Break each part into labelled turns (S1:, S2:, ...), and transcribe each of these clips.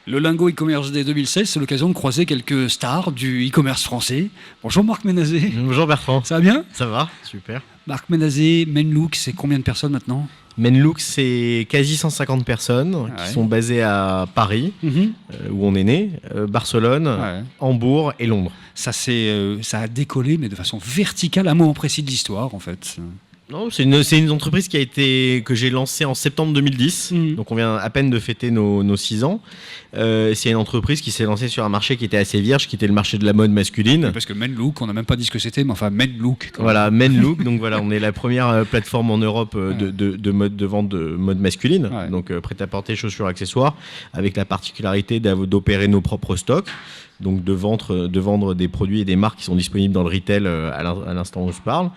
S1: Le Lingo e-commerce Day 2016, c'est l'occasion de croiser quelques stars du e-commerce français. Bonjour Marc Ménazé.
S2: Bonjour Bertrand.
S1: Ça va bien ?
S2: Ça va, super.
S1: Marc Ménazé, Menlook, c'est combien de personnes maintenant ?
S2: Menlook, c'est quasi 150 personnes qui sont basées à Paris, où on est né, Barcelone, Hambourg et Londres.
S1: Ça a décollé, mais de façon verticale, un moment précis de l'histoire, en fait.
S2: Non, c'est une entreprise que j'ai lancée en septembre 2010, donc on vient à peine de fêter nos 6 ans. C'est une entreprise qui s'est lancée sur un marché qui était assez vierge, qui était le marché de la mode masculine.
S1: Oui, parce que Menlook, on n'a même pas dit ce que c'était, mais enfin Menlook.
S2: Voilà, Menlook, donc voilà, on est la première plateforme en Europe de vente de mode masculine, donc prêt-à-porter, chaussures, accessoires, avec la particularité d'opérer nos propres stocks. Donc de vendre des produits et des marques qui sont disponibles dans le retail à l'instant où je parle,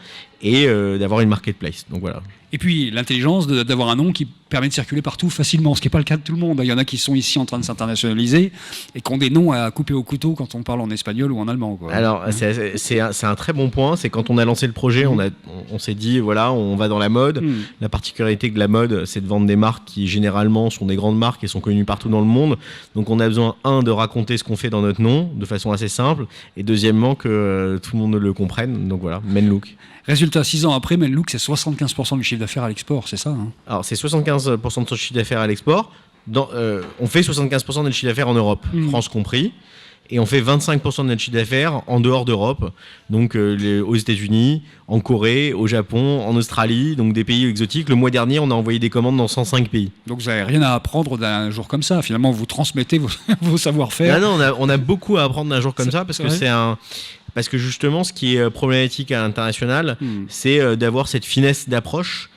S2: et d'avoir une marketplace. Donc voilà.
S1: Et puis l'intelligence d'avoir un nom qui permet de circuler partout facilement, ce qui n'est pas le cas de tout le monde. Il y en a qui sont ici en train de s'internationaliser et qui ont des noms à couper au couteau quand on parle en espagnol ou en allemand, quoi.
S2: Alors c'est un très bon point, c'est quand on a lancé le projet, on s'est dit voilà, on va dans la mode. La particularité de la mode, c'est de vendre des marques qui généralement sont des grandes marques et sont connues partout dans le monde. Donc on a besoin, de raconter ce qu'on fait dans notre nom de façon assez simple, et deuxièmement que tout le monde le comprenne. Donc voilà, Menlook.
S1: Résultat, 6 ans après, Menlook, c'est 75% du chiffre d'affaires à l'export, c'est ça, hein ?
S2: Alors, c'est 75% de son chiffre d'affaires à l'export. On fait 75% de notre chiffre d'affaires en Europe, France compris. Et on fait 25% de notre chiffre d'affaires en dehors d'Europe, donc aux États-Unis, en Corée, au Japon, en Australie, donc des pays exotiques. Le mois dernier, on a envoyé des commandes dans 105 pays.
S1: Donc vous n'avez rien à apprendre d'un jour comme ça. Finalement, vous transmettez vos savoir-faire.
S2: Non, on a beaucoup à apprendre d'un jour comme ça, parce que parce que justement, ce qui est problématique à l'international, c'est d'avoir cette finesse d'approche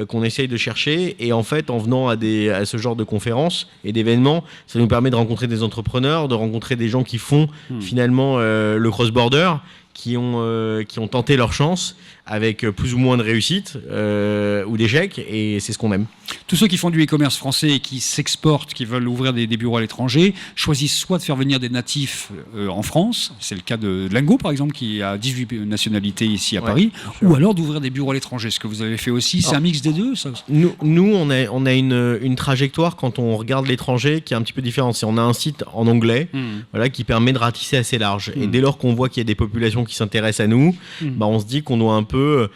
S2: qu'on essaye de chercher, et en fait en venant à ce genre de conférences et d'événements, ça nous permet de rencontrer des entrepreneurs, de rencontrer des gens qui font finalement le cross-border, qui ont tenté leur chance avec plus ou moins de réussite ou d'échecs, et c'est ce qu'on aime.
S1: Tous ceux qui font du e-commerce français et qui s'exportent, qui veulent ouvrir des bureaux à l'étranger, choisissent soit de faire venir des natifs en France, c'est le cas de Lingo par exemple, qui a 18 nationalités ici à Paris, ou alors d'ouvrir des bureaux à l'étranger. Ce que vous avez fait aussi, c'est un mix des deux, ça.
S2: Nous on a une trajectoire quand on regarde l'étranger qui est un petit peu différente. On a un site en anglais qui permet de ratisser assez large, et dès lors qu'on voit qu'il y a des populations qui s'intéressent à nous, on se dit qu'on doit un peu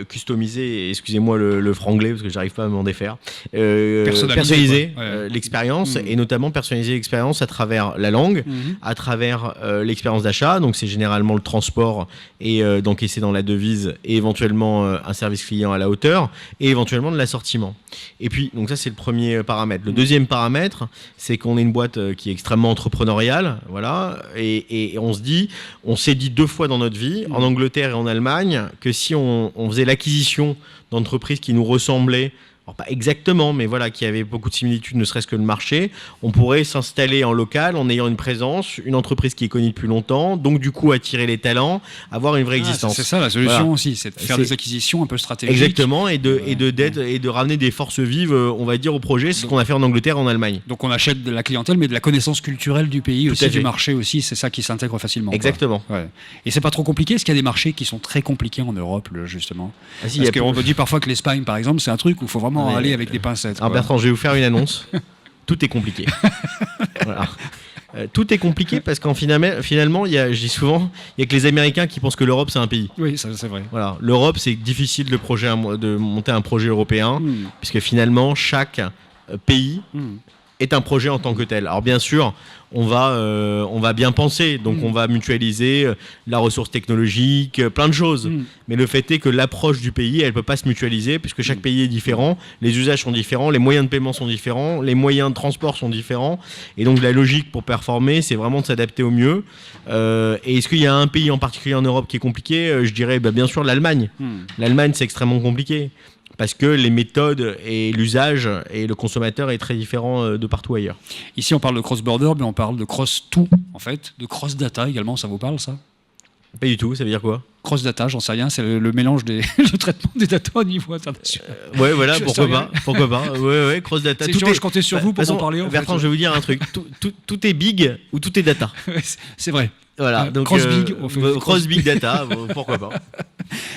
S2: customiser, excusez-moi le franglais parce que j'arrive pas à m'en défaire, personnaliser l'expérience, et notamment personnaliser l'expérience à travers la langue, à travers l'expérience d'achat, donc c'est généralement le transport et d'encaisser dans la devise, et éventuellement un service client à la hauteur, et éventuellement de l'assortiment. Et puis donc ça c'est le premier paramètre. Le deuxième paramètre, c'est qu'on est une boîte qui est extrêmement entrepreneuriale, voilà, et on s'est dit 2 fois dans notre vie, en Angleterre et en Allemagne, que si on faisait l'acquisition d'entreprises qui nous ressemblaient, alors pas exactement, mais voilà, qui avaient beaucoup de similitudes, ne serait-ce que le marché, on pourrait s'installer en local en ayant une présence, une entreprise qui est connue depuis longtemps, donc du coup attirer les talents, avoir une vraie existence.
S1: C'est ça la solution aussi, c'est de faire des acquisitions un peu stratégiques.
S2: Exactement, et de ramener des forces vives, on va dire, au projet, c'est ce qu'on a fait en Angleterre et en Allemagne.
S1: Donc on achète de la clientèle, mais de la connaissance culturelle du pays aussi, du marché aussi, c'est ça qui s'intègre facilement.
S2: Exactement.
S1: Ouais. Et c'est pas trop compliqué, est-ce qu'il y a des marchés qui sont très compliqués en Europe, justement ? Parce qu'on me dit parfois que l'Espagne, par exemple, c'est un truc où il faut vraiment aller avec des pincettes.
S2: Alors Bertrand, je vais vous faire une annonce. Tout est compliqué. Voilà. Tout est compliqué parce qu'en finalement, je dis souvent, il n'y a que les Américains qui pensent que l'Europe c'est un pays.
S1: Oui, ça c'est vrai.
S2: Voilà. L'Europe, c'est difficile de monter un projet européen, puisque finalement chaque pays est un projet en tant que tel. Alors bien sûr, on va bien penser, donc on va mutualiser la ressource technologique, plein de choses. Mais le fait est que l'approche du pays, elle peut pas se mutualiser, puisque chaque pays est différent, les usages sont différents, les moyens de paiement sont différents, les moyens de transport sont différents, et donc la logique pour performer, c'est vraiment de s'adapter au mieux. Et est-ce qu'il y a un pays en particulier en Europe qui est compliqué ? Je dirais bien sûr l'Allemagne. L'Allemagne, c'est extrêmement compliqué, parce que les méthodes et l'usage et le consommateur est très différent de partout ailleurs.
S1: Ici, on parle de cross-border, mais on parle de cross-tout, en fait, de cross-data également, ça vous parle, ça ?
S2: Pas du tout, ça veut dire quoi ?
S1: Cross-data, j'en sais rien, c'est le mélange le traitement des data au niveau international.
S2: Ouais, voilà, pourquoi pas. Ouais, cross-data.
S1: Je comptais sur vous pour en parler.
S2: Bertrand, je vais vous dire un truc. Tout est big ou tout est data ?
S1: C'est vrai.
S2: Voilà, donc
S1: cross big,
S2: cross big data, pourquoi pas.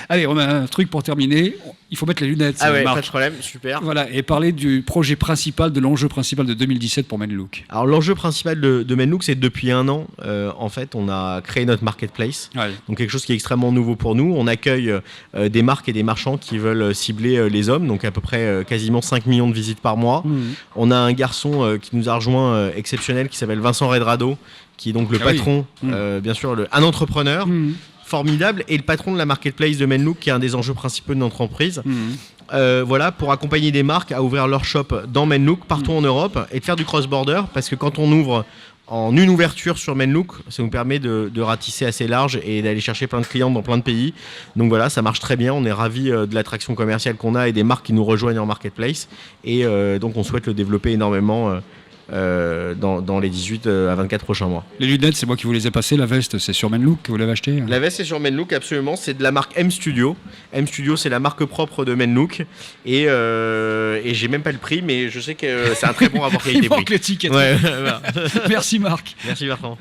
S1: Allez, on a un truc pour terminer. Il faut mettre les lunettes.
S2: Ah ouais,
S1: Marc.
S2: pas de problème, super.
S1: Voilà, et parler du projet principal, de l'enjeu principal de 2017 pour Menlook.
S2: Alors l'enjeu principal de Menlook, c'est que depuis un an, en fait, on a créé notre marketplace.
S1: Ouais.
S2: Donc quelque chose qui est extrêmement nouveau pour nous. On accueille des marques et des marchands qui veulent cibler les hommes, donc à peu près quasiment 5 millions de visites par mois. On a un garçon qui nous a rejoint exceptionnel qui s'appelle Vincent Redrado, qui est donc le patron, bien sûr, un entrepreneur. Formidable, et le patron de la marketplace de Menlook, qui est un des enjeux principaux de notre entreprise. Voilà, pour accompagner des marques à ouvrir leur shop dans Menlook partout en Europe et de faire du cross-border, parce que quand on ouvre en une ouverture sur Menlook, ça nous permet de ratisser assez large et d'aller chercher plein de clients dans plein de pays. Donc voilà, ça marche très bien, on est ravis de l'attraction commerciale qu'on a et des marques qui nous rejoignent en marketplace, et donc on souhaite le développer énormément dans les 18 à 24 prochains mois.
S1: Les lunettes, c'est moi qui vous les ai passées. La veste, c'est sur Menlook que vous l'avez acheté.
S2: La veste, c'est sur Menlook, absolument. C'est de la marque M Studio. M Studio, c'est la marque propre de Menlook. Et j'ai même pas le prix, mais je sais que c'est un très bon rapport qualité-prix.
S1: Il manque l'étiquette.
S2: Ouais, voilà.
S1: Merci Marc.
S2: Merci Bertrand.